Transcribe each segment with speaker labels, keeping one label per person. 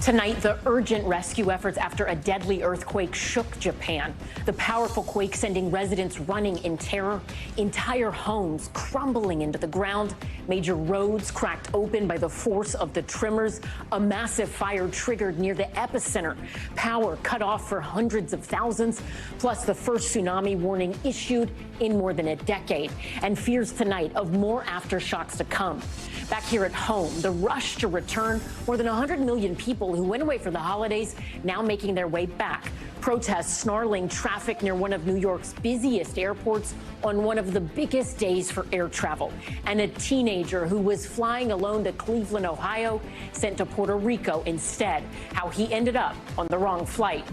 Speaker 1: Tonight, the urgent rescue efforts after a deadly earthquake shook Japan. The powerful quake sending residents running in terror, entire homes crumbling into the ground, major roads cracked open by the force of the tremors, a massive fire triggered near the epicenter, power cut off for hundreds of thousands, plus the first tsunami warning issued in more than a decade, and fears tonight of more aftershocks to come. Back here at home, the rush to return, more than 100 million people who went away for the holidays now making their way back. Protests snarling traffic near one of New York's busiest airports on one of the biggest days for air travel. And a teenager who was flying alone to Cleveland, Ohio, sent to Puerto Rico instead. How he ended up on the wrong flight.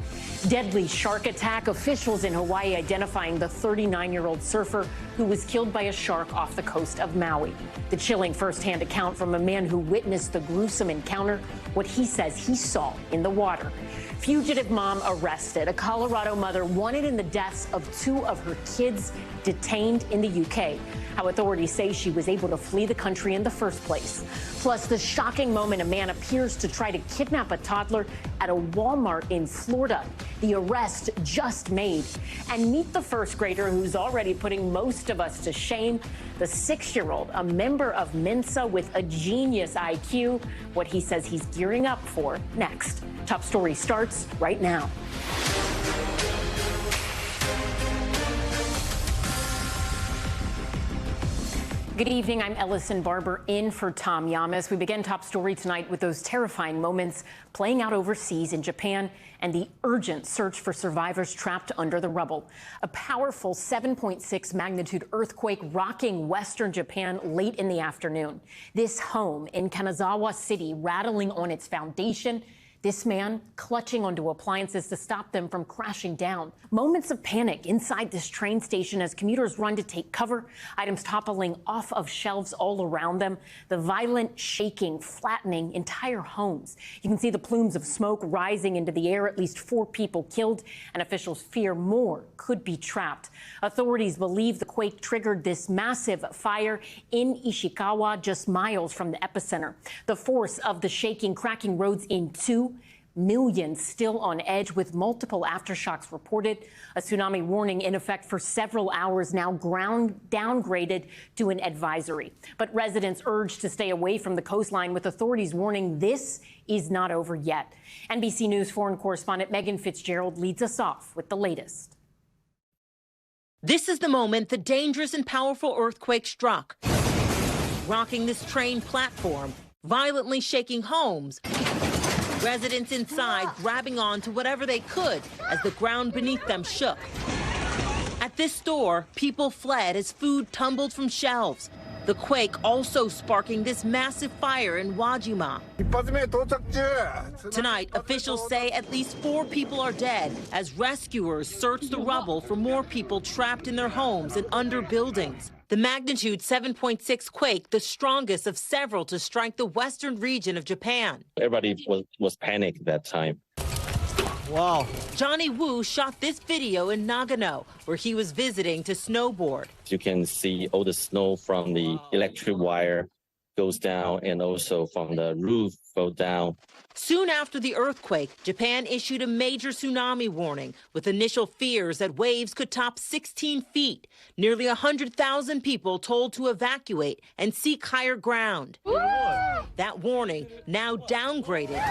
Speaker 1: Deadly shark attack, officials in Hawaii identifying the 39-year-old surfer who was killed by a shark off the coast of Maui. The chilling firsthand account from a man who witnessed the gruesome encounter, what he says he saw in the water. Fugitive mom arrested. A Colorado mother wanted in the deaths of two of her kids detained in the UK. How authorities say she was able to flee the country in the first place. Plus, the shocking moment a man appears to try to kidnap a toddler at a Walmart in Florida. The arrest just made. And meet the first grader who's already putting most of us to shame. The 6-year-old, a member of Mensa with a genius IQ. What he says he's gearing up for next. Top Story starts right now. Good evening. I'm Ellison Barber in for Tom Llamas. We begin Top Story tonight with those terrifying moments playing out overseas in Japan and the urgent search for survivors trapped under the rubble. A powerful 7.6 magnitude earthquake rocking western Japan late in the afternoon. This home in Kanazawa City rattling on its foundation. This man clutching onto appliances to stop them from crashing down. Moments of panic inside this train station as commuters run to take cover, items toppling off of shelves all around them, the violent shaking, flattening entire homes. You can see the plumes of smoke rising into the air, at least 4 people killed, and officials fear more could be trapped. Authorities believe the quake triggered this massive fire in Ishikawa, just miles from the epicenter. The force of the shaking cracking roads in two. Millions still on edge with multiple aftershocks reported. A tsunami warning in effect for several hours now, downgraded to an advisory. But residents urged to stay away from the coastline, with authorities warning this is not over yet. NBC News foreign correspondent Megan Fitzgerald leads us off with the latest.
Speaker 2: This is the moment the dangerous and powerful earthquake struck, rocking this train platform, violently shaking homes. Residents inside grabbing on to whatever they could as the ground beneath them shook. At this store, people fled as food tumbled from shelves. The quake also sparking this massive fire in Wajima. Tonight, officials say at least 4 people are dead as rescuers search the rubble for more people trapped in their homes and under buildings. The magnitude 7.6 quake, the strongest of several to strike the western region of Japan.
Speaker 3: Everybody was panicked that time.
Speaker 2: Wow. Johnny Wu shot this video in Nagano, where he was visiting to snowboard.
Speaker 3: You can see all the snow from the electric wire goes down, and also from the roof go down.
Speaker 2: Soon after the earthquake, Japan issued a major tsunami warning, with initial fears that waves could top 16 feet. Nearly 100,000 people told to evacuate and seek higher ground. That warning now downgraded.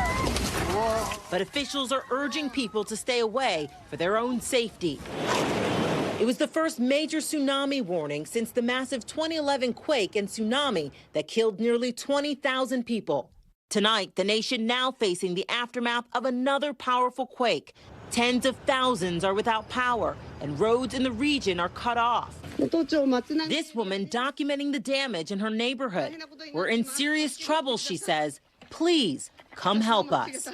Speaker 2: But officials are urging people to stay away for their own safety. It was the first major tsunami warning since the massive 2011 quake and tsunami that killed nearly 20,000 people. Tonight, the nation now facing the aftermath of another powerful quake. Tens of thousands are without power, and roads in the region are cut off. This woman documenting the damage in her neighborhood. We're in serious trouble, she says. Please, come help us.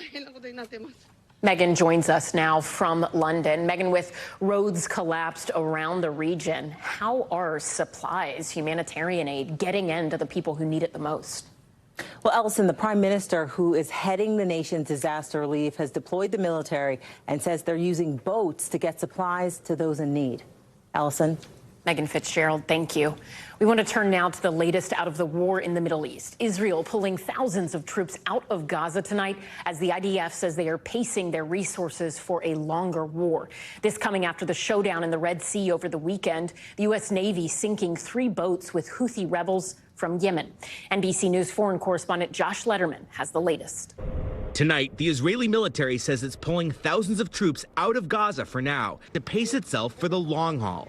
Speaker 1: Megan joins us now from London. Megan, with roads collapsed around the region, how are supplies, humanitarian aid, getting in to the people who need it the most?
Speaker 4: Well, Ellison, the Prime Minister, who is heading the nation's disaster relief, has deployed the military and says they're using boats to get supplies to those in need. Ellison?
Speaker 1: Megan Fitzgerald, thank you. We want to turn now to the latest out of the war in the Middle East. Israel pulling thousands of troops out of Gaza tonight as the IDF says they are pacing their resources for a longer war. This coming after the showdown in the Red Sea over the weekend. The U.S. Navy sinking 3 boats with Houthi rebels from Yemen. NBC News foreign correspondent Josh Letterman has the latest.
Speaker 5: Tonight, the Israeli military says it's pulling thousands of troops out of Gaza for now to pace itself for the long haul.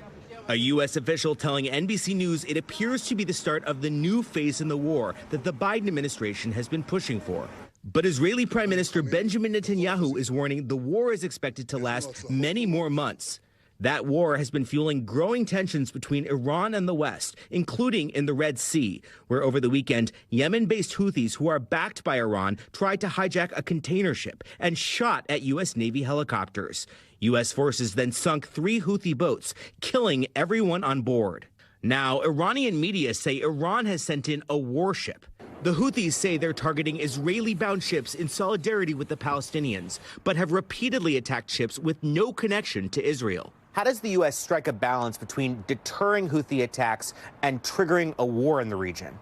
Speaker 5: A U.S. official telling NBC News it appears to be the start of the new phase in the war that the Biden administration has been pushing for. But Israeli Prime Minister Benjamin Netanyahu is warning the war is expected to last many more months. That war has been fueling growing tensions between Iran and the West, including in the Red Sea, where over the weekend, Yemen-based Houthis who are backed by Iran tried to hijack a container ship and shot at U.S. Navy helicopters. U.S. forces then sunk 3 Houthi boats, killing everyone on board. Now, Iranian media say Iran has sent in a warship. The Houthis say they're targeting Israeli-bound ships in solidarity with the Palestinians, but have repeatedly attacked ships with no connection to Israel.
Speaker 6: How does the U.S. strike a balance between deterring Houthi attacks and triggering a war in the region?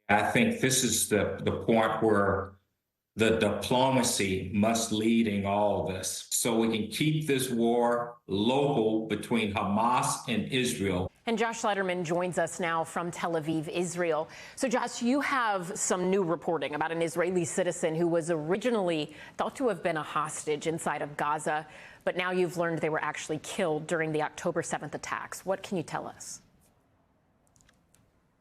Speaker 7: I think this is the point where the diplomacy must lead in all of this so we can keep this war local between Hamas and Israel.
Speaker 1: And Josh Letterman joins us now from Tel Aviv, Israel. So, Josh, you have some new reporting about an Israeli citizen who was originally thought to have been a hostage inside of Gaza, but now you've learned they were actually killed during the October 7th attacks. What can you tell us?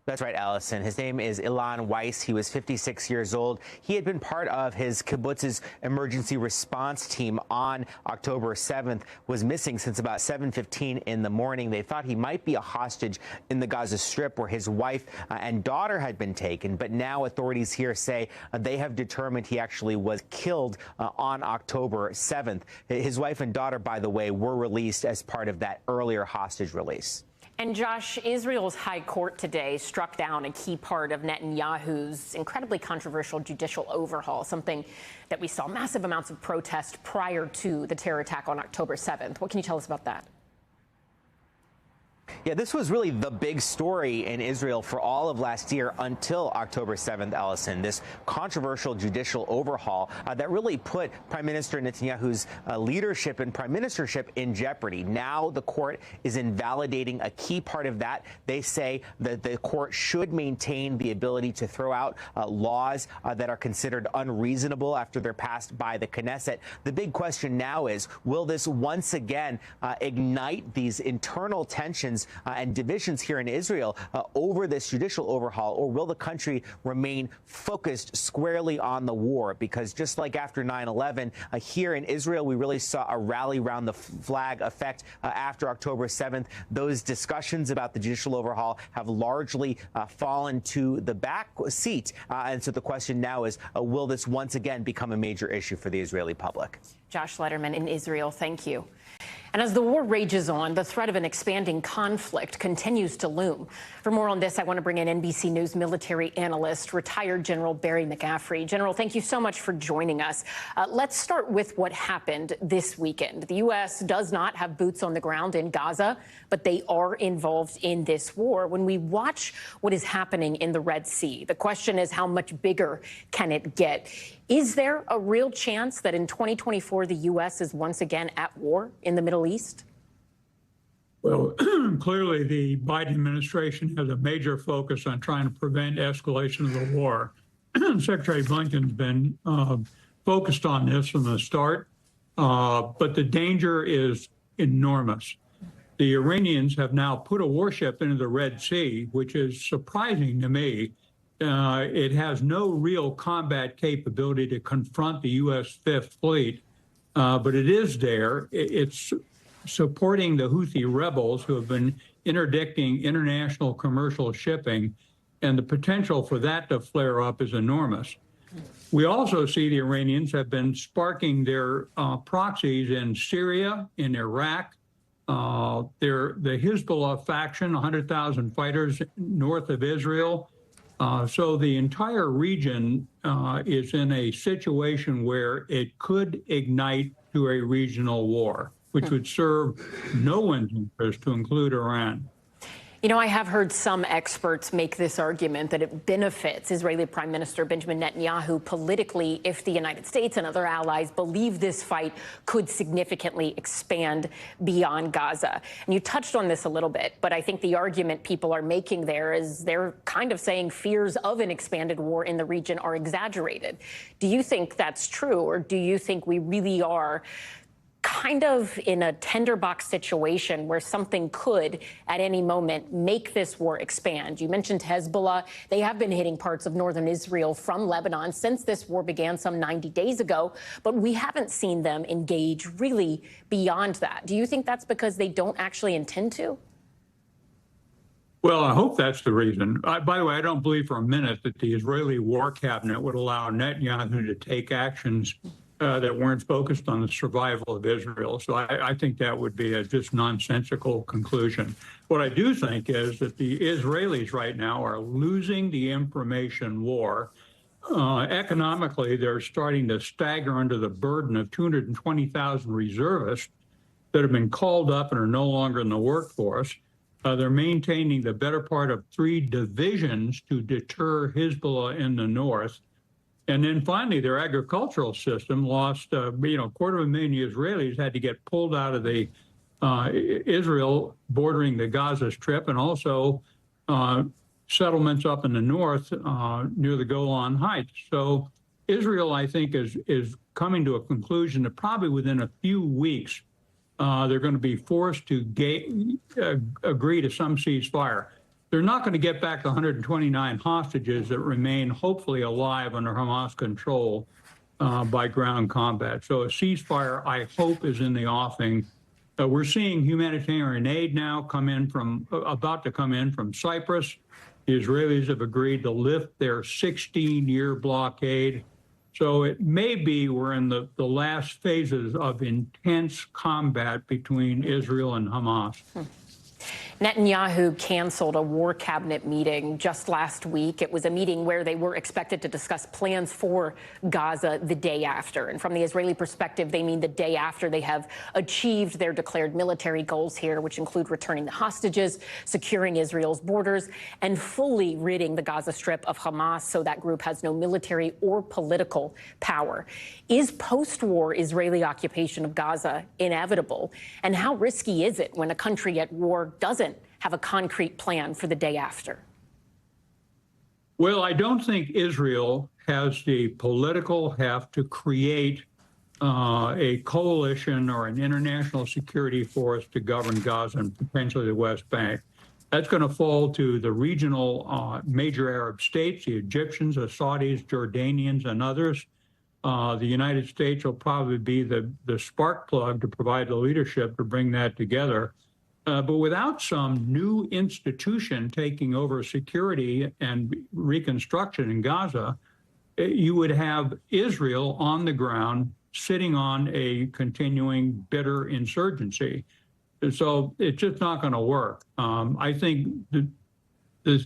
Speaker 6: That's right, Allison. His name is Ilan Weiss. He was 56 years old. He had been part of his kibbutz's emergency response team on October 7th, was missing since about 7:15 in the morning. They thought he might be a hostage in the Gaza Strip where his wife and daughter had been taken. But now authorities here say they have determined he actually was killed on October 7th. His wife and daughter, by the way, were released as part of that earlier hostage release.
Speaker 1: And Josh, Israel's high court today struck down a key part of Netanyahu's incredibly controversial judicial overhaul, something that we saw massive amounts of protest prior to the terror attack on October 7th. What can you tell us about that?
Speaker 6: Yeah, this was really the big story in Israel for all of last year until October 7th, Allison. This controversial judicial overhaul that really put Prime Minister Netanyahu's leadership and prime ministership in jeopardy. Now the court is invalidating a key part of that. They say that the court should maintain the ability to throw out laws that are considered unreasonable after they're passed by the Knesset. The big question now is, will this once again ignite these internal tensions and divisions here in Israel over this judicial overhaul, or will the country remain focused squarely on the war? Because just like after 9/11, here in Israel, we really saw a rally around the flag effect after October 7th. Those discussions about the judicial overhaul have largely fallen to the back seat. And so the question now is, will this once again become a major issue for the Israeli public?
Speaker 1: Josh Letterman in Israel, thank you. And as the war rages on, the threat of an expanding conflict continues to loom. For more on this, I want to bring in NBC News military analyst, retired General Barry McCaffrey. General, thank you so much for joining us. Let's start with what happened this weekend. The U.S. does not have boots on the ground in Gaza, but they are involved in this war. When we watch what is happening in the Red Sea, the question is, how much bigger can it get? Is there a real chance that in 2024 the U.S. is once again at war in the Middle East?
Speaker 8: Well, clearly the Biden administration has a major focus on trying to prevent escalation of the war. Secretary Blinken's been focused on this from the start, but the danger is enormous. The Iranians have now put a warship into the Red Sea, which is surprising to me. It has no real combat capability to confront the U.S. Fifth Fleet, but it is there. It's supporting the Houthi rebels who have been interdicting international commercial shipping, and the potential for that to flare up is enormous. We also see the Iranians have been sparking their proxies in Syria, in Iraq. The Hezbollah faction, 100,000 fighters north of Israel. So the entire region is in a situation where it could ignite to a regional war, which would serve no one's interest, to include Iran.
Speaker 1: You know, I have heard some experts make this argument that it benefits Israeli Prime Minister Benjamin Netanyahu politically if the United States and other allies believe this fight could significantly expand beyond Gaza. And you touched on this a little bit, but I think the argument people are making there is they're kind of saying fears of an expanded war in the region are exaggerated. Do you think that's true, or do you think we really are kind of in a tinderbox situation where something could, at any moment, make this war expand? You mentioned Hezbollah. They have been hitting parts of northern Israel from Lebanon since this war began some 90 days ago, but we haven't seen them engage really beyond that. Do you think that's because they don't actually intend to?
Speaker 8: Well, I hope that's the reason. By the way, I don't believe for a minute that the Israeli war cabinet would allow Netanyahu to take actions that weren't focused on the survival of Israel. So I think that would be a just nonsensical conclusion. What I do think is that the Israelis right now are losing the information war. Economically, they're starting to stagger under the burden of 220,000 reservists that have been called up and are no longer in the workforce. They're maintaining the better part of 3 divisions to deter Hezbollah in the north. And then finally, their agricultural system lost, 250,000 Israelis had to get pulled out of the Israel bordering the Gaza Strip, and also settlements up in the north near the Golan Heights. So Israel, I think, is coming to a conclusion that probably within a few weeks, they're going to be forced to agree to some ceasefire. They're not going to get back the 129 hostages that remain hopefully alive under Hamas control by ground combat. So a ceasefire, I hope, is in the offing. We're seeing humanitarian aid now about to come in from Cyprus. The Israelis have agreed to lift their 16-year blockade. So it may be we're in the last phases of intense combat between Israel and Hamas.
Speaker 1: Netanyahu canceled a war cabinet meeting just last week. It was a meeting where they were expected to discuss plans for Gaza the day after. And from the Israeli perspective, they mean the day after they have achieved their declared military goals here, which include returning the hostages, securing Israel's borders, and fully ridding the Gaza Strip of Hamas so that group has no military or political power. Is post-war Israeli occupation of Gaza inevitable? And how risky is it when a country at war doesn't have a concrete plan for the day after?
Speaker 8: Well, I don't think Israel has the political heft to create a coalition or an international security force to govern Gaza and potentially the West Bank. That's going to fall to the regional major Arab states, the Egyptians, the Saudis, Jordanians, and others. The United States will probably be the spark plug to provide the leadership to bring that together. But without some new institution taking over security and reconstruction in Gaza, you would have Israel on the ground sitting on a continuing bitter insurgency. And so it's just not going to work. I think the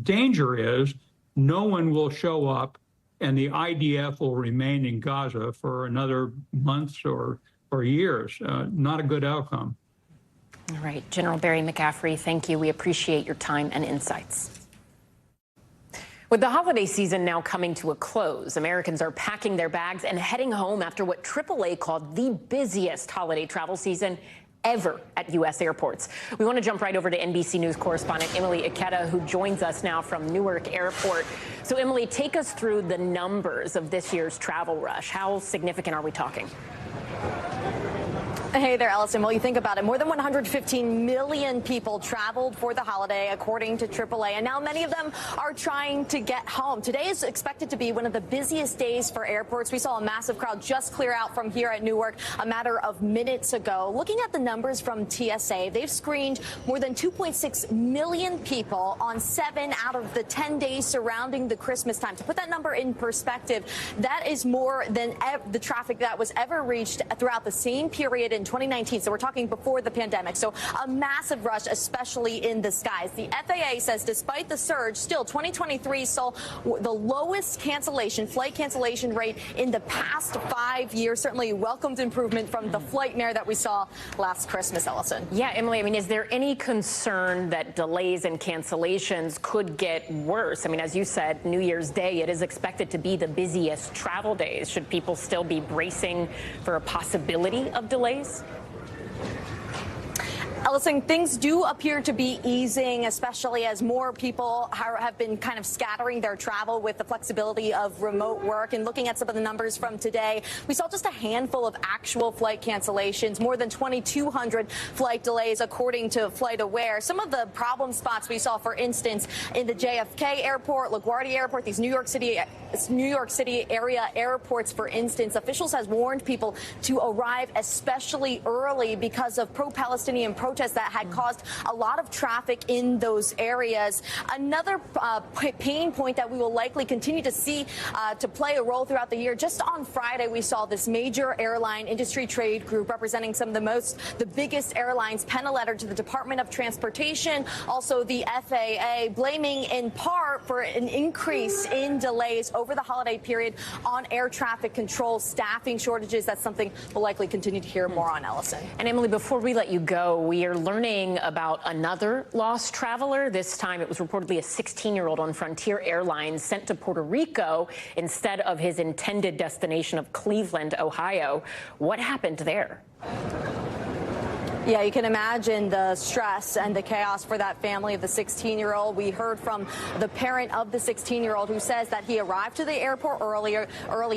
Speaker 8: danger is no one will show up and the IDF will remain in Gaza for another months or years. Not a good outcome.
Speaker 1: All right, General Barry McCaffrey, thank you. We appreciate your time and insights. With the holiday season now coming to a close, Americans are packing their bags and heading home after what AAA called the busiest holiday travel season ever at U.S. airports. We want to jump right over to NBC News correspondent Emily Ikeda, who joins us now from Newark Airport. So, Emily, take us through the numbers of this year's travel rush. How significant are we talking?
Speaker 9: Hey there, Ellison. Well, you think about it, more than 115 million people traveled for the holiday, according to AAA, and now many of them are trying to get home. Today is expected to be one of the busiest days for airports. We saw a massive crowd just clear out from here at Newark a matter of minutes ago. Looking at the numbers from TSA, they've screened more than 2.6 million people on 7 out of the 10 days surrounding the Christmas time. To put that number in perspective, that is more than the traffic that was ever reached throughout the same period in in 2019. So we're talking before the pandemic. So a massive rush, especially in the skies. The FAA says despite the surge, still 2023 saw the lowest flight cancellation rate in the past 5 years. Certainly welcomed improvement from the flightmare that we saw last Christmas, Ellison.
Speaker 1: Yeah, Emily, I mean, is there any concern that delays and cancellations could get worse? I mean, as you said, New Year's Day, it is expected to be the busiest travel days. Should people still be bracing for a possibility of delays?
Speaker 9: Ellison, things do appear to be easing, especially as more people have been kind of scattering their travel with the flexibility of remote work. And looking at some of the numbers from today, we saw just a handful of actual flight cancellations, more than 2,200 flight delays, according to FlightAware. Some of the problem spots we saw, for instance, in the JFK Airport, LaGuardia Airport, these New York City area airports, for instance, officials has warned people to arrive especially early because of pro-Palestinian protests that had caused a lot of traffic in those areas. Another pain point that we will likely continue to see to play a role throughout the year. Just on Friday, we saw this major airline industry trade group representing some of the biggest airlines pen a letter to the Department of Transportation, also the FAA, blaming in part for an increase in delays over the holiday period on air traffic control, staffing shortages. That's something we'll likely continue to hear more on, Ellison.
Speaker 1: And Emily, before we let you go, we are learning about another lost traveler. This time it was reportedly a 16-year-old on Frontier Airlines sent to Puerto Rico instead of his intended destination of Cleveland, Ohio. What happened there?
Speaker 9: Yeah, you can imagine the stress and the chaos for that family of the 16-year-old. We heard from the parent of the 16-year-old who says that he arrived to the airport early.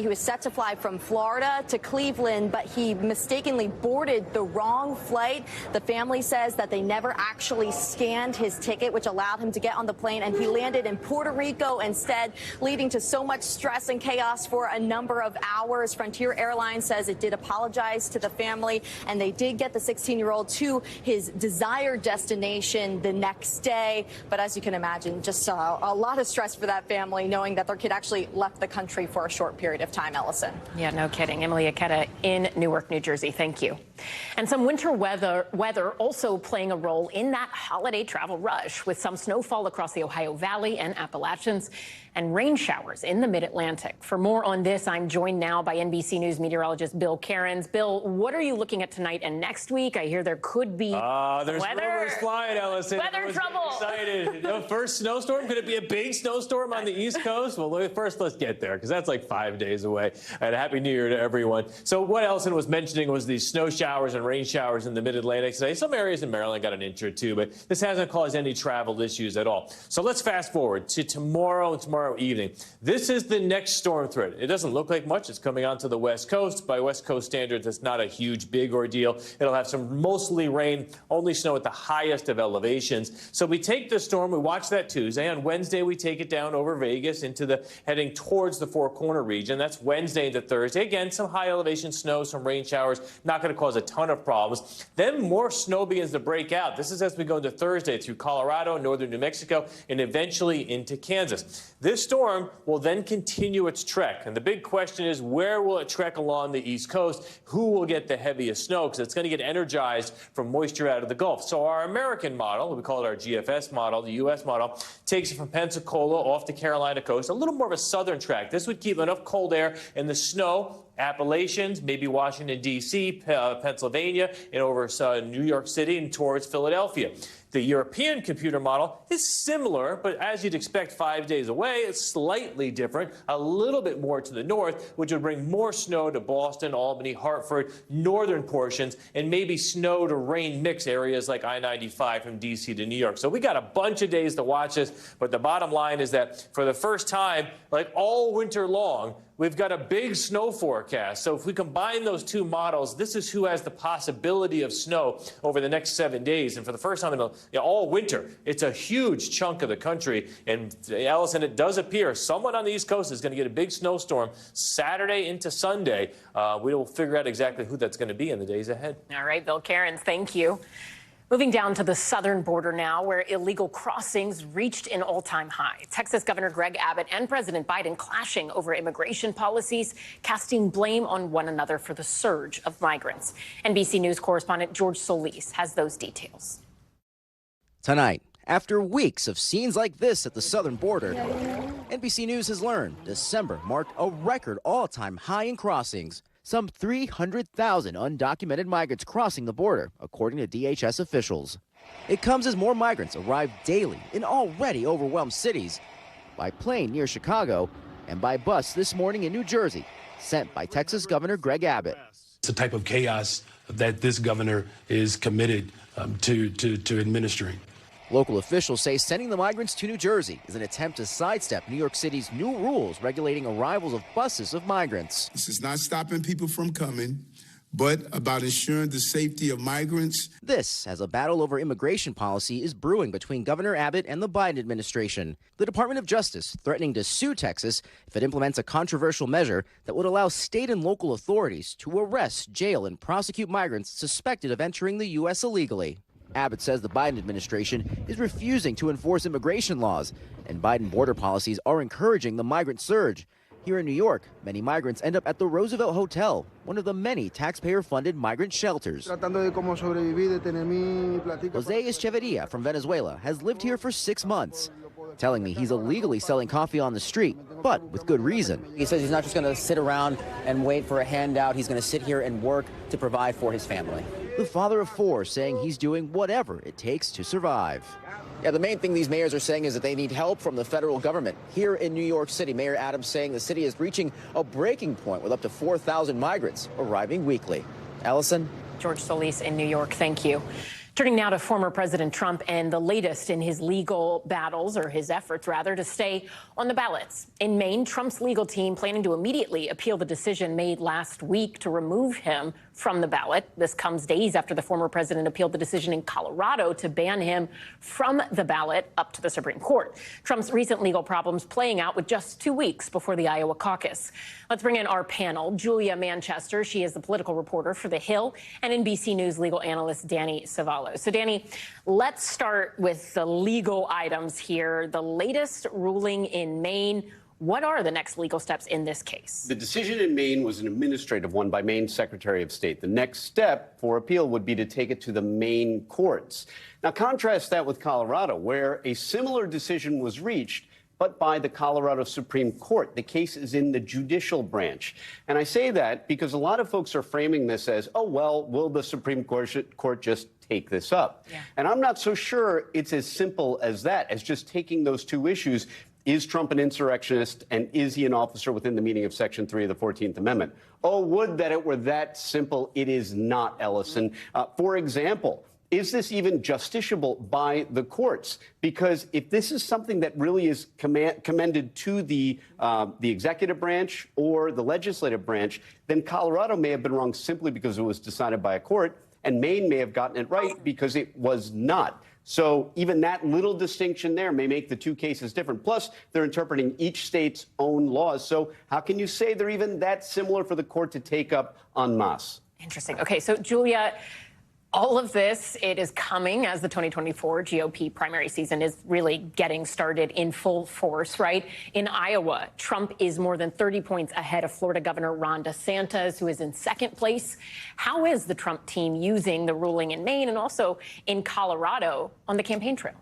Speaker 9: He was set to fly from Florida to Cleveland, but he mistakenly boarded the wrong flight. The family says that they never actually scanned his ticket, which allowed him to get on the plane, and he landed in Puerto Rico instead, leading to so much stress and chaos for a number of hours. Frontier Airlines says it did apologize to the family, and they did get the 16-year-old to his desired destination the next day. But as you can imagine, just a lot of stress for that family, knowing that their kid actually left the country for a short period of time, Ellison.
Speaker 1: Yeah, no kidding. Emily Aketa in Newark, New Jersey. Thank you. And some winter weather also playing a role in that holiday travel rush, with some snowfall across the Ohio Valley and Appalachians and rain showers in the mid-Atlantic. For more on this, I'm joined now by NBC News meteorologist Bill Cairns. Bill, what are you looking at tonight and next week? I hear there could be
Speaker 10: there's rumors flying, Ellison.
Speaker 1: Weather trouble.
Speaker 10: Excited. First snowstorm. Could it be a big snowstorm on the East Coast? Well, first let's get there, because that's like 5 days away. And a Happy New Year to everyone. So what Ellison was mentioning was these snow showers and rain showers in the mid-Atlantic today. Some areas in Maryland got an inch or two, but this hasn't caused any travel issues at all. So let's fast forward to tomorrow evening. This is the next storm threat. It doesn't look like much. It's coming onto the West Coast. By West Coast standards, it's not a huge, big ordeal. It'll have some mostly rain, only snow at the highest of elevations. So we take the storm, we watch that Tuesday. On Wednesday, we take it down over Vegas heading towards the Four Corner region. That's Wednesday into Thursday. Again, some high elevation snow, some rain showers, not going to cause a ton of problems. Then more snow begins to break out. This is as we go into Thursday through Colorado, northern New Mexico, and eventually into Kansas. This storm will then continue its trek. And the big question is, where will it trek along the East Coast? Who will get the heaviest snow? Because it's going to get energized from moisture out of the Gulf. So our American model, we call it our GFS model, the U.S. model, takes it from Pensacola off the Carolina coast, a little more of a southern track. This would keep enough cold air and the snow, Appalachians, maybe Washington, D.C., Pennsylvania, and over New York City and towards Philadelphia. The European computer model is similar, but as you'd expect 5 days away, it's slightly different, a little bit more to the north, which would bring more snow to Boston, Albany, Hartford, northern portions, and maybe snow to rain mix areas like I-95 from D.C. to New York. So we got a bunch of days to watch this, but the bottom line is that for the first time, like all winter long, we've got a big snow forecast. So if we combine those two models, this is who has the possibility of snow over the next 7 days. And for the first time in all winter, it's a huge chunk of the country. And Ellison, it does appear someone on the East Coast is going to get a big snowstorm Saturday into Sunday. We will figure out exactly who that's going to be in the days ahead.
Speaker 1: All right, Bill Cairns, thank you. Moving down to the southern border now, where illegal crossings reached an all-time high. Texas Governor Greg Abbott and President Biden clashing over immigration policies, casting blame on one another for the surge of migrants. NBC News correspondent George Solis has those details.
Speaker 11: Tonight, after weeks of scenes like this at the southern border, NBC News has learned December marked a record all-time high in crossings. Some 300,000 undocumented migrants crossing the border, according to DHS officials. It comes as more migrants arrive daily in already overwhelmed cities, by plane near Chicago, and by bus this morning in New Jersey, sent by Texas Governor Greg Abbott.
Speaker 12: It's a type of chaos that this governor is committed to administering.
Speaker 11: Local officials say sending the migrants to New Jersey is an attempt to sidestep New York City's new rules regulating arrivals of buses of migrants.
Speaker 13: This is not stopping people from coming, but about ensuring the safety of migrants.
Speaker 11: This, as a battle over immigration policy is brewing between Governor Abbott and the Biden administration. The Department of Justice threatening to sue Texas if it implements a controversial measure that would allow state and local authorities to arrest, jail, and prosecute migrants suspected of entering the U.S. illegally. Abbott says the Biden administration is refusing to enforce immigration laws, and Biden border policies are encouraging the migrant surge. Here in New York, many migrants end up at the Roosevelt Hotel, one of the many taxpayer-funded migrant shelters. Jose Echeverria from Venezuela has lived here for 6 months, telling me he's illegally selling coffee on the street, but with good reason.
Speaker 14: He says he's not just going to sit around and wait for a handout. He's going to sit here and work to provide for his family.
Speaker 11: The father of 4 saying he's doing whatever it takes to survive.
Speaker 14: Yeah, the main thing these mayors are saying is that they need help from the federal government. Here in New York City, Mayor Adams saying the city is reaching a breaking point with up to 4,000 migrants arriving weekly. Allison?
Speaker 1: George Solis in New York, thank you. Turning now to former President Trump and the latest in his legal battles, or his efforts rather, to stay on the ballots. In Maine, Trump's legal team planning to immediately appeal the decision made last week to remove him from the ballot. This comes days after the former president appealed the decision in Colorado to ban him from the ballot up to the Supreme Court. Trump's recent legal problems playing out with just 2 weeks before the Iowa caucus. Let's bring in our panel. Julia Manchester, she is the political reporter for The Hill, and NBC News legal analyst Danny Savallo. So, Danny, let's start with the legal items here. The latest ruling in Maine. What are the next legal steps in this case?
Speaker 15: The decision in Maine was an administrative one by Maine's Secretary of State. The next step for appeal would be to take it to the Maine courts. Now, contrast that with Colorado, where a similar decision was reached, but by the Colorado Supreme Court. The case is in the judicial branch. And I say that because a lot of folks are framing this as, oh, well, will the Supreme Court just take this up? Yeah. And I'm not so sure it's as simple as that, as just taking those two issues. Is Trump an insurrectionist, and is he an officer within the meaning of Section 3 of the 14th Amendment? Oh, would that it were that simple. It is not, Ellison. For example, is this even justiciable by the courts? Because if this is something that really is commended to the executive branch or the legislative branch, then Colorado may have been wrong simply because it was decided by a court, and Maine may have gotten it right because it was not. So even that little distinction there may make the two cases different. Plus, they're interpreting each state's own laws. So how can you say they're even that similar for the court to take up en masse?
Speaker 1: Interesting. Okay, so Julia, all of this, it is coming as the 2024 GOP primary season is really getting started in full force, right? In Iowa, Trump is more than 30 points ahead of Florida Governor Ron DeSantis, who is in second place. How is the Trump team using the ruling in Maine and also in Colorado on the campaign trail?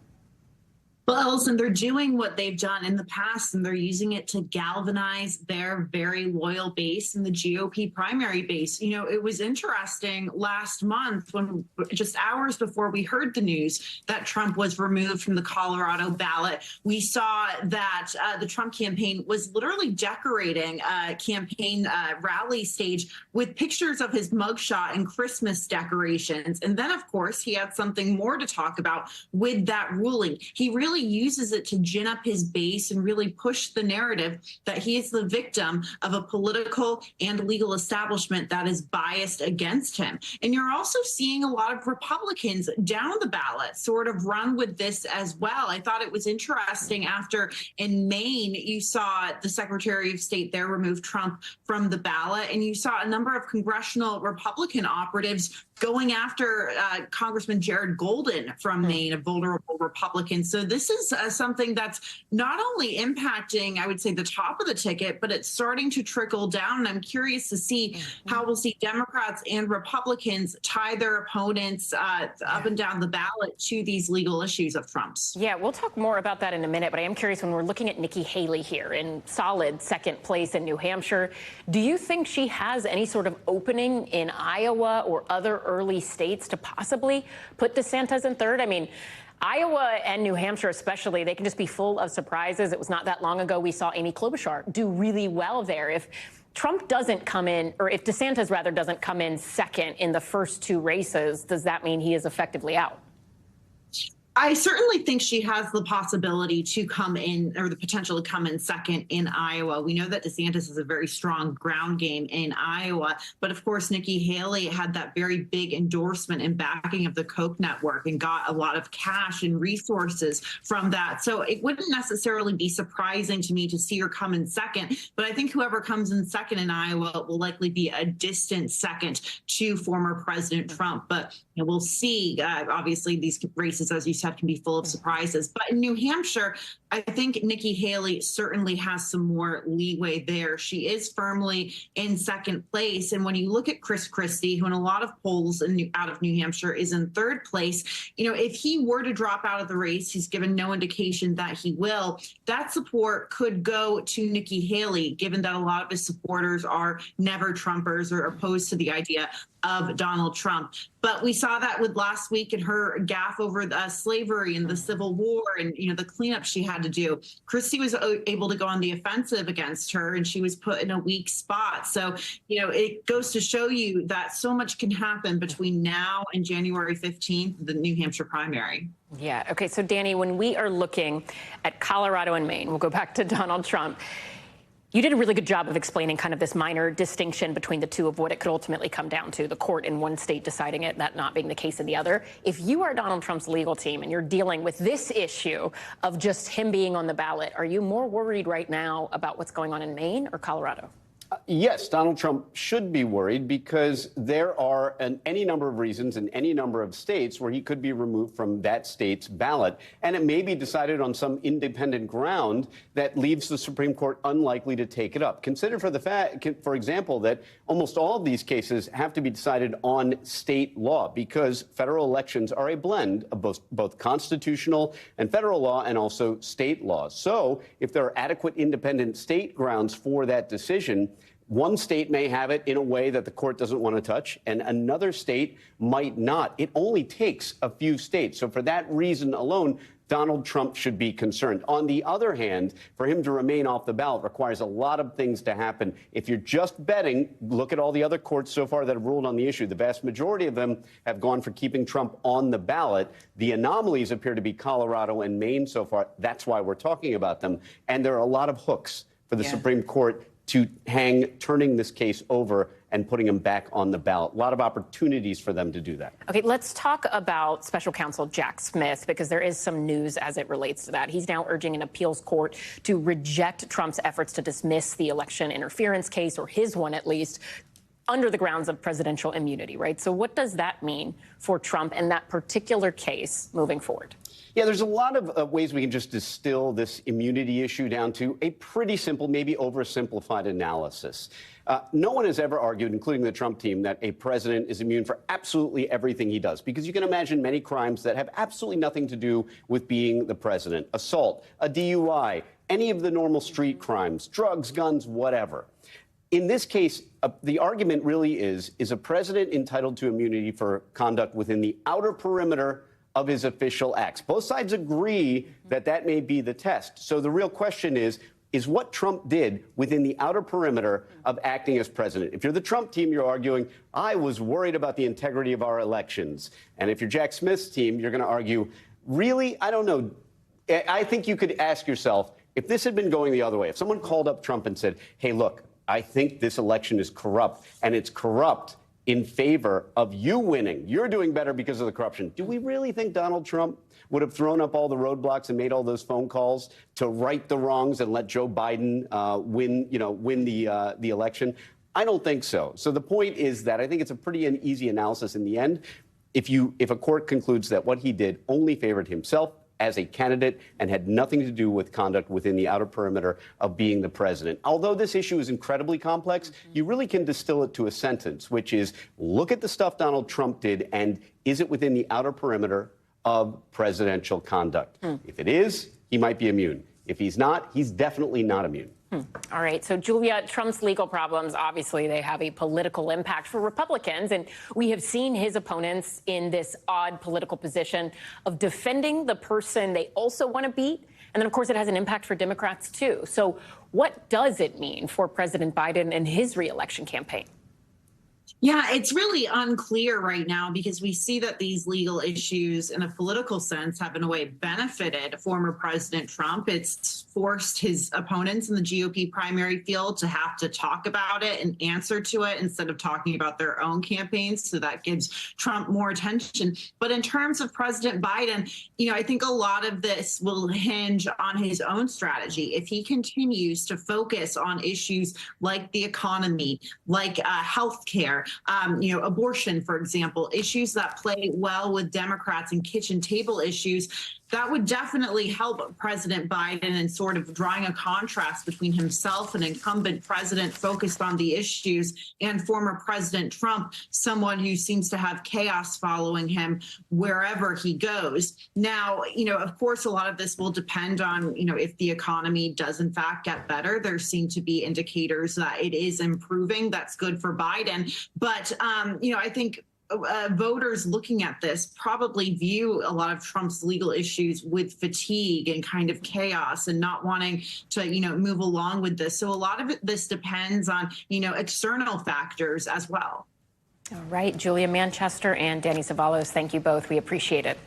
Speaker 16: Well, Ellison, they're doing what they've done in the past, and they're using it to galvanize their very loyal base in the GOP primary base. You know, it was interesting last month when just hours before we heard the news that Trump was removed from the Colorado ballot, we saw that the Trump campaign was literally decorating a campaign rally stage with pictures of his mugshot and Christmas decorations. And then, of course, he had something more to talk about with that ruling. He really really uses it to gin up his base and really push the narrative that he is the victim of a political and legal establishment that is biased against him. And you're also seeing a lot of Republicans down the ballot sort of run with this as well. I thought it was interesting after in Maine, you saw the Secretary of State there remove Trump from the ballot, and you saw a number of congressional Republican operatives going after Congressman Jared Golden from Maine, a vulnerable Republican. So this is something that's not only impacting, I would say, the top of the ticket, but it's starting to trickle down. And I'm curious to see how we'll see Democrats and Republicans tie their opponents up and down the ballot to these legal issues of Trump's.
Speaker 1: Yeah, we'll talk more about that in a minute, but I am curious, when we're looking at Nikki Haley here in solid second place in New Hampshire, do you think she has any sort of opening in Iowa or other early states to possibly put DeSantis in third? I mean, Iowa and New Hampshire especially, they can just be full of surprises. It was not that long ago we saw Amy Klobuchar do really well there. If Trump doesn't come in, or if DeSantis rather doesn't come in second in the first two races, does that mean he is effectively out?
Speaker 16: I certainly think she has the possibility to come in, or the potential to come in second in Iowa. We know that DeSantis has a very strong ground game in Iowa, but of course, Nikki Haley had that very big endorsement and backing of the Koch network and got a lot of cash and resources from that. So it wouldn't necessarily be surprising to me to see her come in second, but I think whoever comes in second in Iowa will likely be a distant second to former President Trump. But we'll see. Obviously, these races, as you said, can be full of surprises. But in New Hampshire, I think Nikki Haley certainly has some more leeway there. She is firmly in second place. And when you look at Chris Christie, who in a lot of polls out of New Hampshire is in third place, if he were to drop out of the race, he's given no indication that he will, that support could go to Nikki Haley, given that a lot of his supporters are never Trumpers or opposed to the idea of Donald Trump. But we saw that with last week and her gaffe over slavery and the Civil War and, the cleanup she had to do. Christie was able to go on the offensive against her, and she was put in a weak spot. So, it goes to show you that so much can happen between now and January 15th, the New Hampshire primary.
Speaker 1: Yeah. Okay. So, Danny, when we are looking at Colorado and Maine, we'll go back to Donald Trump. You did a really good job of explaining kind of this minor distinction between the two of what it could ultimately come down to, the court in one state deciding it, that not being the case in the other. If you are Donald Trump's legal team and you're dealing with this issue of just him being on the ballot, are you more worried right now about what's going on in Maine or Colorado?
Speaker 15: Yes, Donald Trump should be worried because there are any number of reasons in any number of states where he could be removed from that state's ballot. And it may be decided on some independent ground that leaves the Supreme Court unlikely to take it up. Consider for example, that almost all of these cases have to be decided on state law because federal elections are a blend of both constitutional and federal law and also state law. So if there are adequate independent state grounds for that decision, one state may have it in a way that the court doesn't want to touch, and another state might not. It only takes a few states. So for that reason alone, Donald Trump should be concerned. On the other hand, for him to remain off the ballot requires a lot of things to happen. If you're just betting, look at all the other courts so far that have ruled on the issue. The vast majority of them have gone for keeping Trump on the ballot. The anomalies appear to be Colorado and Maine so far. That's why we're talking about them. And there are a lot of hooks for the Supreme Court to hang, turning this case over and putting him back on the ballot. A lot of opportunities for them to do that.
Speaker 1: Okay, let's talk about Special Counsel Jack Smith, because there is some news as it relates to that. He's now urging an appeals court to reject Trump's efforts to dismiss the election interference case, or his one at least, under the grounds of presidential immunity, right? So what does that mean for Trump and that particular case moving forward?
Speaker 15: Yeah, there's a lot of ways we can just distill this immunity issue down to a pretty simple, maybe oversimplified analysis. No one has ever argued, including the Trump team, that a president is immune for absolutely everything he does, because you can imagine many crimes that have absolutely nothing to do with being the president. Assault, a DUI, any of the normal street crimes, drugs, guns, whatever. In this case, the argument really is a president entitled to immunity for conduct within the outer perimeter of his official acts? Both sides agree that that may be the test. So the real question is what Trump did within the outer perimeter of acting as president. If you're the Trump team, you're arguing, I was worried about the integrity of our elections. And if you're Jack Smith's team, you're going to argue, really? I don't know. I think you could ask yourself, if this had been going the other way, if someone called up Trump and said, hey, look, I think this election is corrupt, and it's corrupt in favor of you winning. You're doing better because of the corruption. Do we really think Donald Trump would have thrown up all the roadblocks and made all those phone calls to right the wrongs and let Joe Biden win the election? I don't think so. So the point is that I think it's a pretty easy analysis in the end. If a court concludes that what he did only favored himself as a candidate and had nothing to do with conduct within the outer perimeter of being the president. Although this issue is incredibly complex, you really can distill it to a sentence, which is look at the stuff Donald Trump did and is it within the outer perimeter of presidential conduct? If it is, he might be immune. If he's not, he's definitely not immune.
Speaker 1: All right. So, Julia, Trump's legal problems, obviously, they have a political impact for Republicans. And we have seen his opponents in this odd political position of defending the person they also want to beat. And then, of course, it has an impact for Democrats, too. So what does it mean for President Biden and his reelection campaign?
Speaker 16: Yeah, it's really unclear right now because we see that these legal issues in a political sense have in a way benefited former President Trump. It's forced his opponents in the GOP primary field to have to talk about it and answer to it instead of talking about their own campaigns. So that gives Trump more attention. But in terms of President Biden, I think a lot of this will hinge on his own strategy. If he continues to focus on issues like the economy, like healthcare, abortion, for example, issues that play well with Democrats and kitchen table issues, that would definitely help President Biden in sort of drawing a contrast between himself, an incumbent president focused on the issues, and former President Trump, someone who seems to have chaos following him wherever he goes. Now, of course, a lot of this will depend on, if the economy does in fact get better. There seem to be indicators that it is improving. That's good for Biden. But, I think voters looking at this probably view a lot of Trump's legal issues with fatigue and kind of chaos and not wanting to, move along with this. So a lot of this depends on, external factors as well.
Speaker 1: All right, Julia Manchester and Danny Savalos, thank you both. We appreciate it.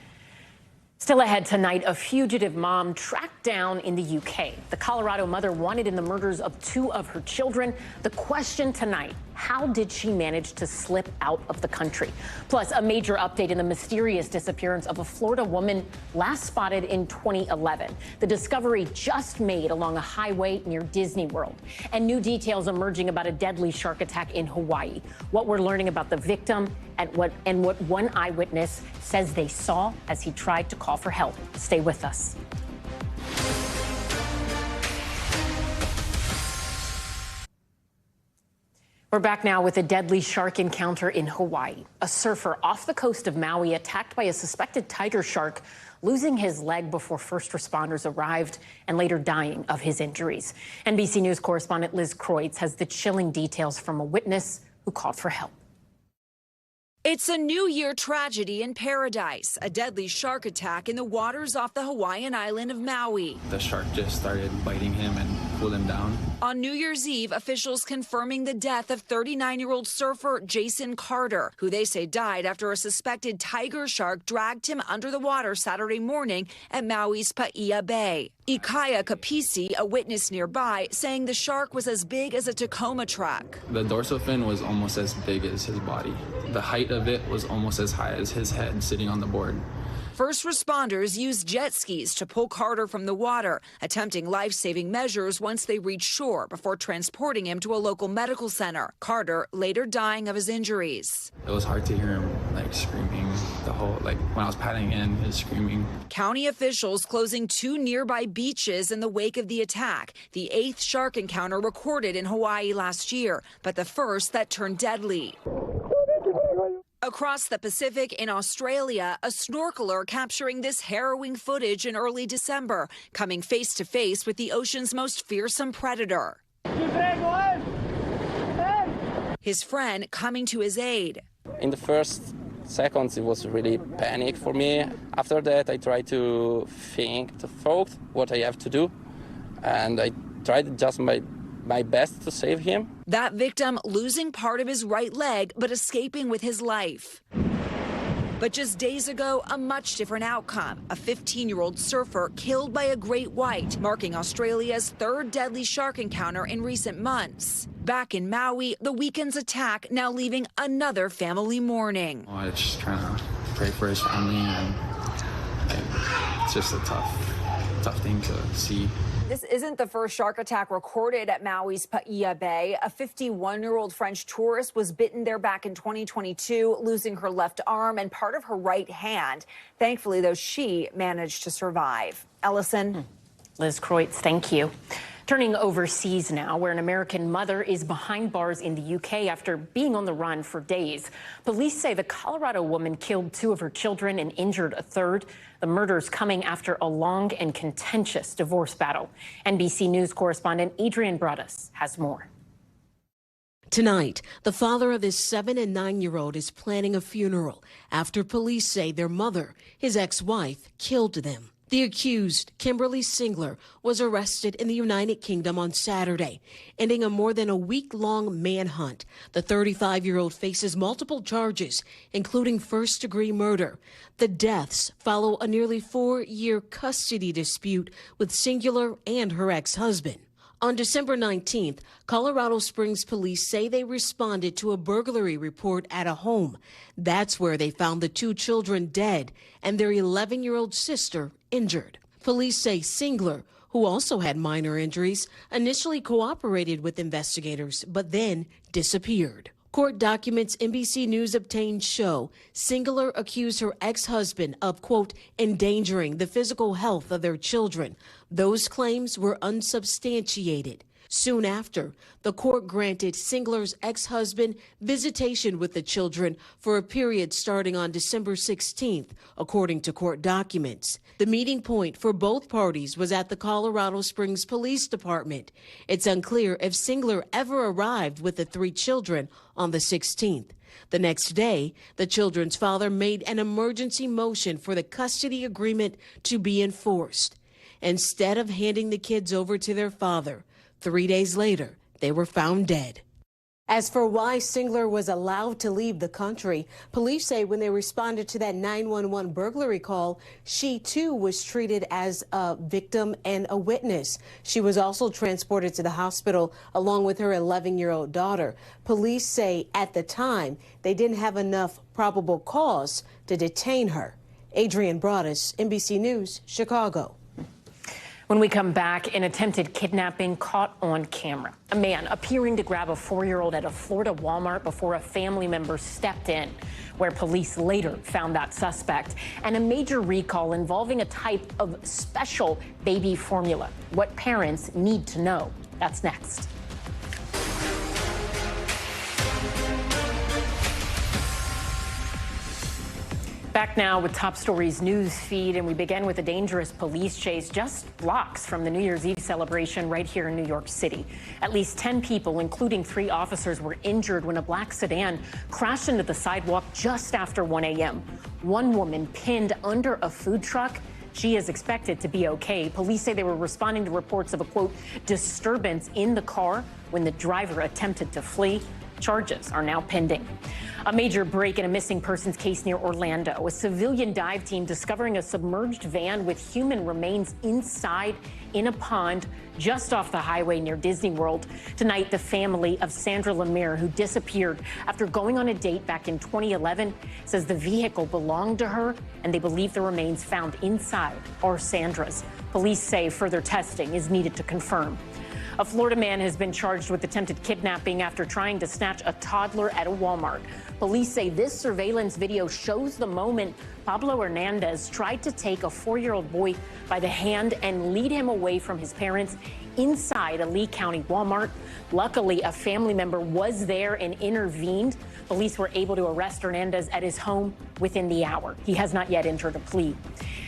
Speaker 1: Still ahead tonight, a fugitive mom tracked down in the UK. The Colorado mother wanted in the murders of 2 of her children. The question tonight, how did she manage to slip out of the country? Plus, a major update in the mysterious disappearance of a Florida woman last spotted in 2011. The discovery just made along a highway near Disney World. And new details emerging about a deadly shark attack in Hawaii. What we're learning about the victim and what one eyewitness says they saw as he tried to call for help. Stay with us. We're back now with a deadly shark encounter in Hawaii. A surfer off the coast of Maui attacked by a suspected tiger shark, losing his leg before first responders arrived and later dying of his injuries. NBC News correspondent Liz Kreutz has the chilling details from a witness who called for help.
Speaker 17: It's a New Year tragedy in paradise, a deadly shark attack in the waters off the Hawaiian island of Maui.
Speaker 18: The shark just started biting him and pulled him down.
Speaker 17: On New Year's Eve, officials confirming the death of 39-year-old surfer Jason Carter, who they say died after a suspected tiger shark dragged him under the water Saturday morning at Maui's Paia Bay. Ikaya Kapisi, a witness nearby, saying the shark was as big as a Tacoma truck.
Speaker 18: The dorsal fin was almost as big as his body. The height of it was almost as high as his head sitting on the board.
Speaker 17: First responders used jet skis to pull Carter from the water, attempting life-saving measures once they reached shore before transporting him to a local medical center. Carter later dying of his injuries.
Speaker 18: It was hard to hear him screaming when I was paddling in, his screaming.
Speaker 17: County officials closing 2 nearby beaches in the wake of the attack. The 8th shark encounter recorded in Hawaii last year, but the first that turned deadly. Across the Pacific in Australia, a snorkeler capturing this harrowing footage in early December, coming face to face with the ocean's most fearsome predator. His friend coming to his aid.
Speaker 19: In the first seconds, it was really panic for me. After that, I tried to think, to thought what I have to do, and I tried just my best to save him.
Speaker 17: That victim losing part of his right leg, but escaping with his life. But just days ago, a much different outcome. A 15-year-old surfer killed by a great white, marking Australia's third deadly shark encounter in recent months. Back in Maui, the weekend's attack now leaving another family mourning.
Speaker 18: Oh, I'm just trying to pray for his family, and it's just a tough thing to see.
Speaker 9: This isn't the first shark attack recorded at Maui's Paia Bay. A 51-year-old French tourist was bitten there back in 2022, losing her left arm and part of her right hand. Thankfully, though, she managed to survive. Ellison.
Speaker 1: Liz Kreutz, thank you. Turning overseas now, where an American mother is behind bars in the UK after being on the run for days. Police say the Colorado woman killed 2 of her children and injured a third. The murders coming after a long and contentious divorce battle. NBC News correspondent Adrian Broaddus has more.
Speaker 20: Tonight, the father of his 7- and 9-year-old is planning a funeral after police say their mother, his ex-wife, killed them. The accused, Kimberly Singler, was arrested in the United Kingdom on Saturday, ending a more than a week-long manhunt. The 35-year-old faces multiple charges, including first-degree murder. The deaths follow a nearly 4-year custody dispute with Singler and her ex-husband. On December 19th, Colorado Springs police say they responded to a burglary report at a home. That's where they found the 2 children dead and their 11-year-old sister injured. Police say Singler, who also had minor injuries, initially cooperated with investigators, but then disappeared. Court documents NBC News obtained show Singler accused her ex-husband of, quote, endangering the physical health of their children. Those claims were unsubstantiated. Soon after, the court granted Singler's ex-husband visitation with the children for a period starting on December 16th, according to court documents. The meeting point for both parties was at the Colorado Springs Police Department. It's unclear if Singler ever arrived with the 3 children on the 16th. The next day, the children's father made an emergency motion for the custody agreement to be enforced. Instead of handing the kids over to their father, 3 days later, they were found dead. As for why Singler was allowed to leave the country, police say when they responded to that 911 burglary call, she too was treated as a victim and a witness. She was also transported to the hospital along with her 11-year-old daughter. Police say at the time they didn't have enough probable cause to detain her. Adrian Broaddus, NBC News, Chicago.
Speaker 1: When we come back, an attempted kidnapping caught on camera. A man appearing to grab a 4-year-old at a Florida Walmart before a family member stepped in, where police later found that suspect. And a major recall involving a type of special baby formula. What parents need to know. That's next. Back now with Top Stories news feed, and we begin with a dangerous police chase just blocks from the New Year's Eve celebration right here in New York City. At least 10 people, including 3 officers, were injured when a black sedan crashed into the sidewalk just after 1 a.m. One woman pinned under a food truck. She is expected to be okay. Police say they were responding to reports of a, quote, disturbance in the car when the driver attempted to flee. Charges are now pending. A major break in a missing persons case near Orlando. A civilian dive team discovering a submerged van with human remains inside in a pond just off the highway near Disney World. Tonight, the family of Sandra Lemire, who disappeared after going on a date back in 2011, says the vehicle belonged to her and they believe the remains found inside are Sandra's. Police say further testing is needed to confirm. A Florida man has been charged with attempted kidnapping after trying to snatch a toddler at a Walmart. Police say this surveillance video shows the moment Pablo Hernandez tried to take a 4-year-old boy by the hand and lead him away from his parents inside a Lee County Walmart. Luckily, a family member was there and intervened. Police were able to arrest Hernandez at his home within the hour. He has not yet entered a plea.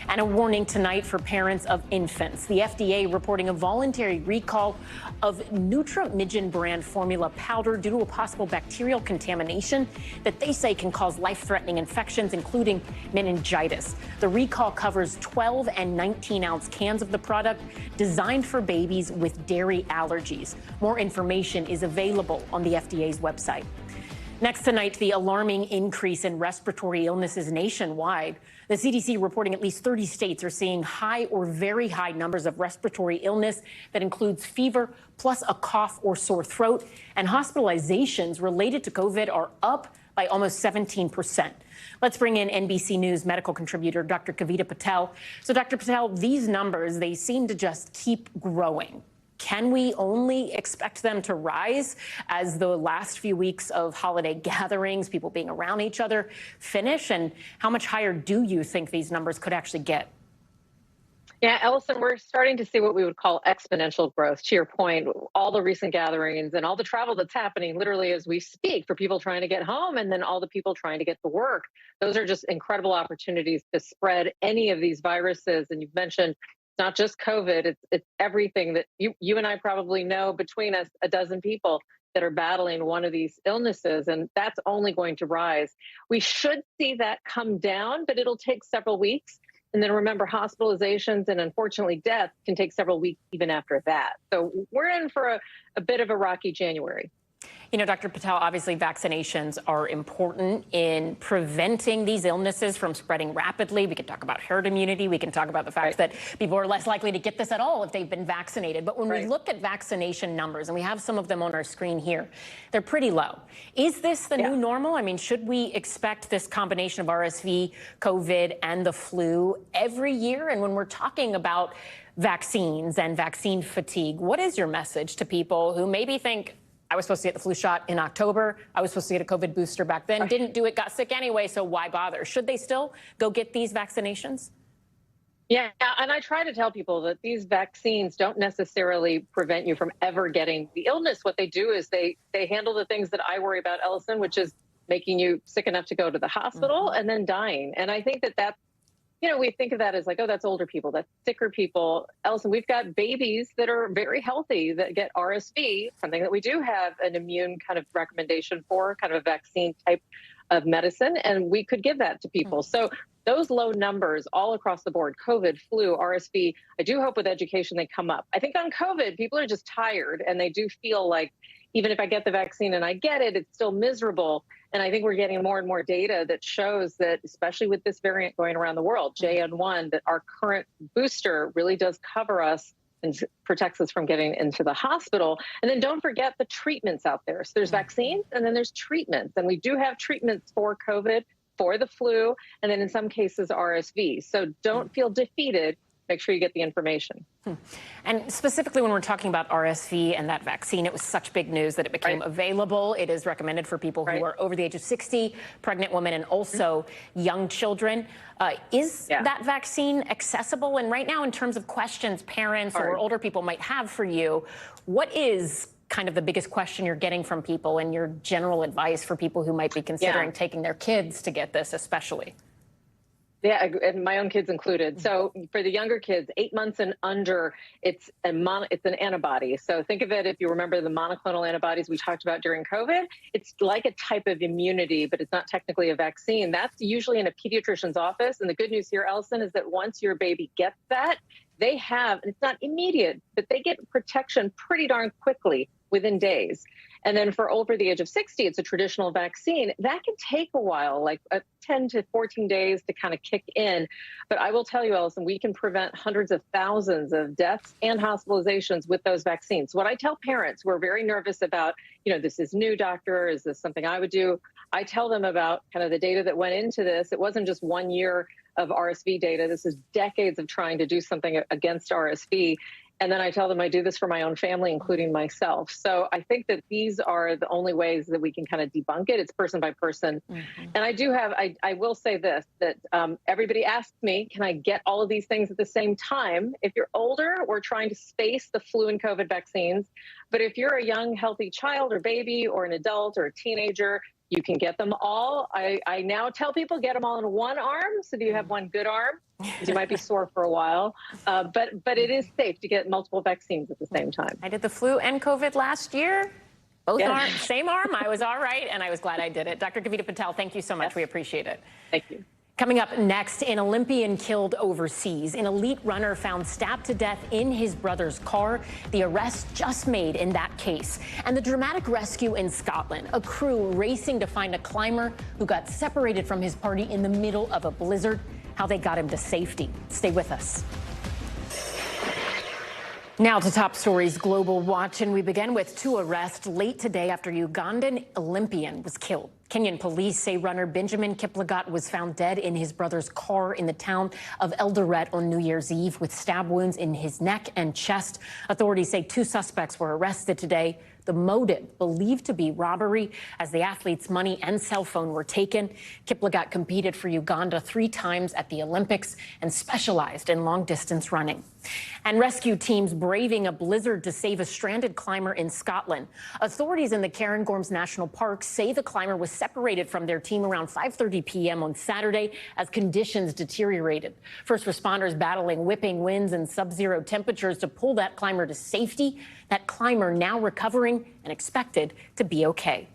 Speaker 1: And a warning tonight for parents of infants. The FDA reporting a voluntary recall of Nutramidgen brand formula powder due to a possible bacterial contamination that they say can cause life-threatening infections, including meningitis. The recall covers 12 and 19-ounce cans of the product designed for babies with dairy allergies. More information is available on the FDA's website. Next tonight, the alarming increase in respiratory illnesses nationwide. The CDC reporting at least 30 states are seeing high or very high numbers of respiratory illness that includes fever, plus a cough or sore throat. And hospitalizations related to COVID are up by almost 17%. Let's bring in NBC News medical contributor Dr. Kavita Patel. So, Dr. Patel, these numbers, they seem to just keep growing. Can we only expect them to rise as the last few weeks of holiday gatherings, people being around each other, finish? And how much higher do you think these numbers could actually get?
Speaker 21: Yeah, Ellison, we're starting to see what we would call exponential growth. To your point, all the recent gatherings and all the travel that's happening literally as we speak for people trying to get home and then all the people trying to get to work. Those are just incredible opportunities to spread any of these viruses. And you've mentioned not just COVID, it's everything that you and I probably know between us, a dozen people that are battling one of these illnesses, and that's only going to rise. We should see that come down, but it'll take several weeks. And then remember, hospitalizations and unfortunately death can take several weeks even after that. So we're in for a bit of a rocky January.
Speaker 1: You know, Dr. Patel, obviously vaccinations are important in preventing these illnesses from spreading rapidly. We can talk about herd immunity. We can talk about the fact that people are less likely to get this at all if they've been vaccinated. But when we look at vaccination numbers, and we have some of them on our screen here, they're pretty low. Is this the new normal? I mean, should we expect this combination of RSV, COVID, and the flu every year? And when we're talking about vaccines and vaccine fatigue, what is your message to people who maybe think, I was supposed to get the flu shot in October. I was supposed to get a COVID booster back then. Didn't do it, got sick anyway, so why bother? Should they still go get these vaccinations?
Speaker 21: Yeah, and I try to tell people that these vaccines don't necessarily prevent you from ever getting the illness. What they do is they handle the things that I worry about, Ellison, which is making you sick enough to go to the hospital and then dying. And I think that that's, you know, we think of that as like, oh, that's older people, that's sicker people. Ellison, we've got babies that are very healthy that get RSV, something that we do have an immune kind of recommendation for, kind of a vaccine type of medicine, and we could give that to people. So those low numbers all across the board, COVID, flu, RSV, I do hope with education they come up. I think on COVID, people are just tired and they do feel like, even if I get the vaccine and I get it, it's still miserable. And I think we're getting more and more data that shows that, especially with this variant going around the world, JN1, that our current booster really does cover us and protects us from getting into the hospital. And then don't forget the treatments out there. So there's vaccines and then there's treatments. And we do have treatments for COVID, for the flu, and then in some cases RSV. So don't feel defeated. Make sure you get the information.
Speaker 1: And specifically when we're talking about RSV and that vaccine, it was such big news that it became available. It is recommended for people who are over the age of 60, pregnant women, and also young children. Is that vaccine accessible? And right now, in terms of questions parents or older people might have for you, what is kind of the biggest question you're getting from people and your general advice for people who might be considering taking their kids to get this especially?
Speaker 21: Yeah, and my own kids included. So for the younger kids, 8 months and under, it's an antibody. So think of it, if you remember the monoclonal antibodies we talked about during COVID, it's like a type of immunity, but it's not technically a vaccine. That's usually in a pediatrician's office. And the good news here, Ellison, is that once your baby gets that, they have, and it's not immediate, but they get protection pretty darn quickly within days. And then for over the age of 60, it's a traditional vaccine. That can take a while, like 10 to 14 days to kind of kick in. But I will tell you, Ellison, we can prevent hundreds of thousands of deaths and hospitalizations with those vaccines. What I tell parents who are very nervous about, you know, this is new, doctor, is this something I would do? I tell them about kind of the data that went into this. It wasn't just 1 year of RSV data. This is decades of trying to do something against RSV. And then I tell them I do this for my own family, including myself. So I think that these are the only ways that we can kind of debunk it. It's person by person. And I do have, I will say this, that everybody asks me, can I get all of these things at the same time? If you're older, we're trying to space the flu and COVID vaccines. But if you're a young, healthy child or baby or an adult or a teenager, you can get them all. I now tell people get them all in one arm, so that you have one good arm, because you might be sore for a while. But it is safe to get multiple vaccines at the same time.
Speaker 1: I did the flu and COVID last year. Both arms, same arm. I was all right, and I was glad I did it. Dr. Kavita Patel, thank you so much. We appreciate it.
Speaker 21: Thank you.
Speaker 1: Coming up next, an Olympian killed overseas. An elite runner found stabbed to death in his brother's car. The arrest just made in that case. And the dramatic rescue in Scotland. A crew racing to find a climber who got separated from his party in the middle of a blizzard. How they got him to safety. Stay with us. Now to top stories, Global Watch, and we begin with two arrests late today after Ugandan Olympian was killed. Kenyan police say runner Benjamin Kiplagat was found dead in his brother's car in the town of Eldoret on New Year's Eve with stab wounds in his neck and chest. Authorities say two suspects were arrested today. The motive believed to be robbery as the athlete's money and cell phone were taken. Kiplagat competed for Uganda 3 times at the Olympics and specialized in long-distance running. And rescue teams braving a blizzard to save a stranded climber in Scotland. Authorities in the Cairngorms National Park say the climber was separated from their team around 5:30 p.m. on Saturday as conditions deteriorated. First responders battling whipping winds and sub-zero temperatures to pull that climber to safety. That climber now recovering and expected to be okay.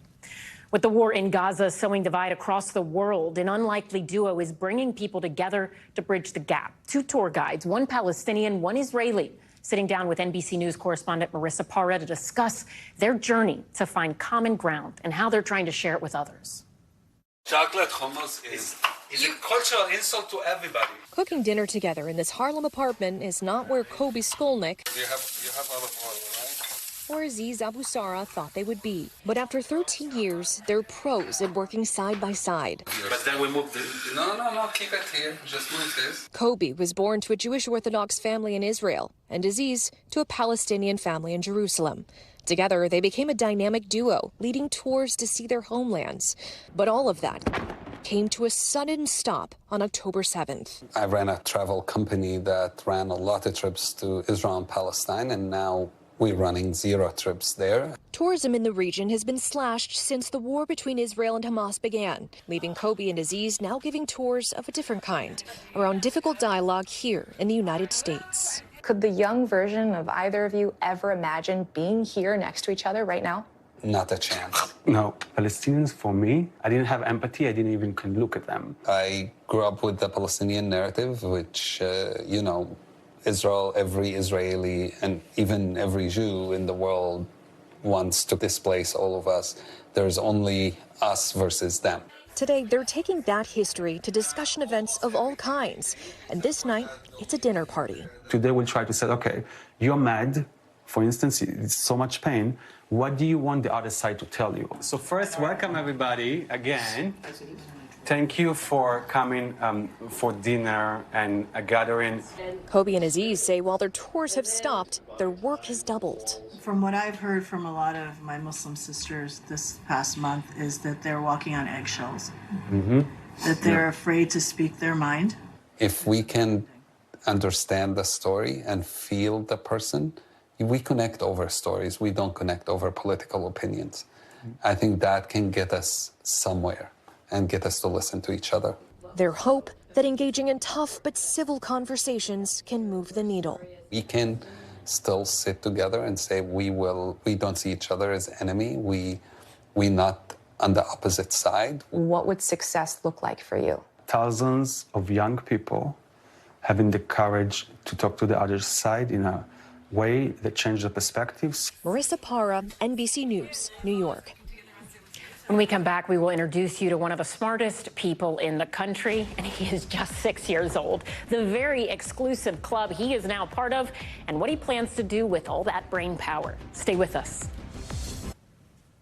Speaker 1: With the war in Gaza sowing divide across the world, an unlikely duo is bringing people together to bridge the gap. 2 tour guides, one Palestinian, one Israeli, sitting down with NBC News correspondent Marissa Parra to discuss their journey to find common ground and how they're trying to share it with others.
Speaker 3: Chocolate hummus is a cultural insult to everybody.
Speaker 22: Cooking dinner together in this Harlem apartment is not where Kobe Skolnick
Speaker 3: You have olive oil, right?
Speaker 22: or Aziz Abusara thought they would be. But after 13 years, they're pros at working side by side.
Speaker 3: But then we moved it. No, keep it here. Just move this.
Speaker 22: Kobe was born to a Jewish Orthodox family in Israel, and Aziz to a Palestinian family in Jerusalem. Together, they became a dynamic duo, leading tours to see their homelands. But all of that came to a sudden stop on October 7th.
Speaker 3: I ran a travel company that ran a lot of trips to Israel and Palestine, and now we're running 0 trips there.
Speaker 22: Tourism in the region has been slashed since the war between Israel and Hamas began, leaving Kobe and Aziz now giving tours of a different kind, around difficult dialogue here in the United States.
Speaker 23: Could the young version of either of you ever imagine being here next to each other right now?
Speaker 3: Not a chance.
Speaker 24: No, Palestinians, for me, I didn't have empathy. I didn't even can look at them.
Speaker 3: I grew up with the Palestinian narrative, which, Israel, every Israeli, and even every Jew in the world wants to displace all of us. There's only us versus them.
Speaker 22: Today, they're taking that history to discussion events of all kinds. And this night, it's a dinner party.
Speaker 24: Today, we'll try to say, okay, you're mad. For instance, it's so much pain. What do you want the other side to tell you? So first, welcome everybody again. Thank you for coming for dinner and a gathering.
Speaker 22: Kobe and Aziz say while their tours have stopped, their work has doubled.
Speaker 25: From what I've heard from a lot of my Muslim sisters this past month is that they're walking on eggshells, that they're afraid to speak their mind.
Speaker 3: If we can understand the story and feel the person, we connect over stories. We don't connect over political opinions. I think that can get us somewhere and get us to listen to each other.
Speaker 22: Their hope that engaging in tough but civil conversations can move the needle.
Speaker 3: We can still sit together and say we don't see each other as enemy. We're not on the opposite side.
Speaker 23: What would success look like for you?
Speaker 24: Thousands of young people having the courage to talk to the other side in a way that changes the perspectives.
Speaker 22: Marissa Parra, NBC News, New York.
Speaker 1: When we come back, we will introduce you to one of the smartest people in the country, and he is just 6 years old. The very exclusive club he is now part of, and what he plans to do with all that brain power. Stay with us.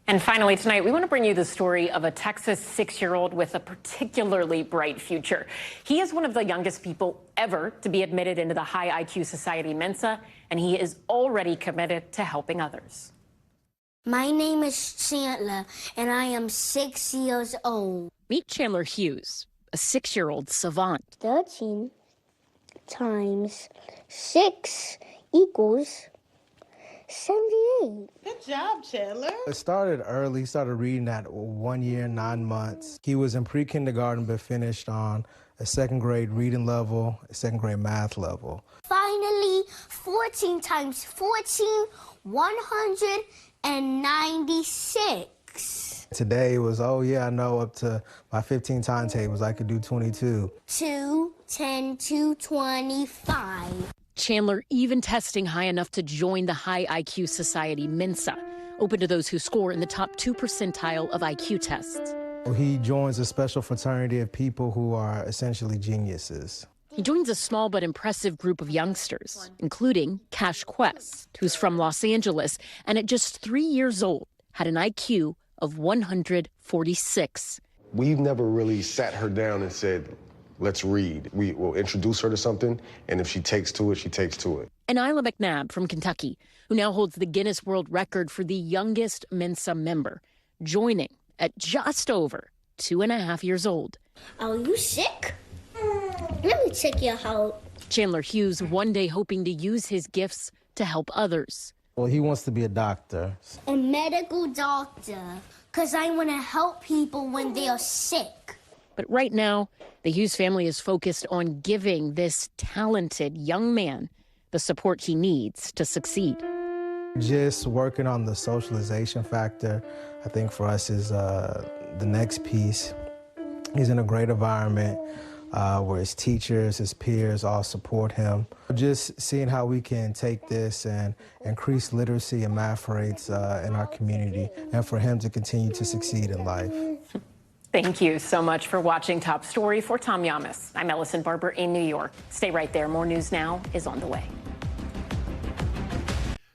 Speaker 1: And finally tonight, we want to bring you the story of a Texas 6-year-old with a particularly bright future. He is one of the youngest people ever to be admitted into the high IQ society Mensa, and he is already committed to helping others.
Speaker 26: My name is Chandler, and I am 6 years old.
Speaker 27: Meet Chandler Hughes, a 6-year-old savant.
Speaker 26: 13 times 6 equals 78.
Speaker 28: Good job, Chandler.
Speaker 29: It started early. He started reading at 1 year, 9 months. He was in pre-kindergarten, but finished on a 2nd grade reading level, a 2nd grade math level.
Speaker 26: Finally, 14 times 14, 196. 6.
Speaker 29: Today it was, oh yeah, I know up to my 15 timetables, I could do 22.
Speaker 26: 2, 10 to 25.
Speaker 1: Chandler even testing high enough to join the high IQ society Mensa, open to those who score in the top 2 percentile of IQ tests.
Speaker 29: He joins a special fraternity of people who are essentially geniuses.
Speaker 1: He joins a small but impressive group of youngsters, including Cash Quest, who's from Los Angeles and at just 3 years old had an IQ of 146.
Speaker 2: We've never really sat her down and said, let's read. We will introduce her to something, and if she takes to it, she takes to it.
Speaker 1: And Isla McNabb from Kentucky, who now holds the Guinness World Record for the youngest Mensa member, joining at just over 2.5 years old.
Speaker 26: Are you sick? Let me check your heart.
Speaker 1: Chandler Hughes one day hoping to use his gifts to help others.
Speaker 29: Well, he wants to be a doctor.
Speaker 26: A medical doctor, because I want to help people when they are sick.
Speaker 1: But right now, the Hughes family is focused on giving this talented young man the support he needs to succeed.
Speaker 29: Just working on the socialization factor, I think for us is the next piece. He's in a great environment where his teachers, his peers all support him. Just seeing how we can take this and increase literacy and math rates in our community and for him to continue to succeed in life.
Speaker 1: Thank you so much for watching Top Story. For Tom Llamas, I'm Ellison Barber in New York. Stay right there. More News Now is on the way.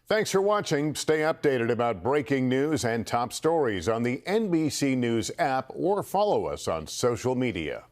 Speaker 4: Thanks for watching. Stay updated about breaking news and top stories on the NBC News app or follow us on social media.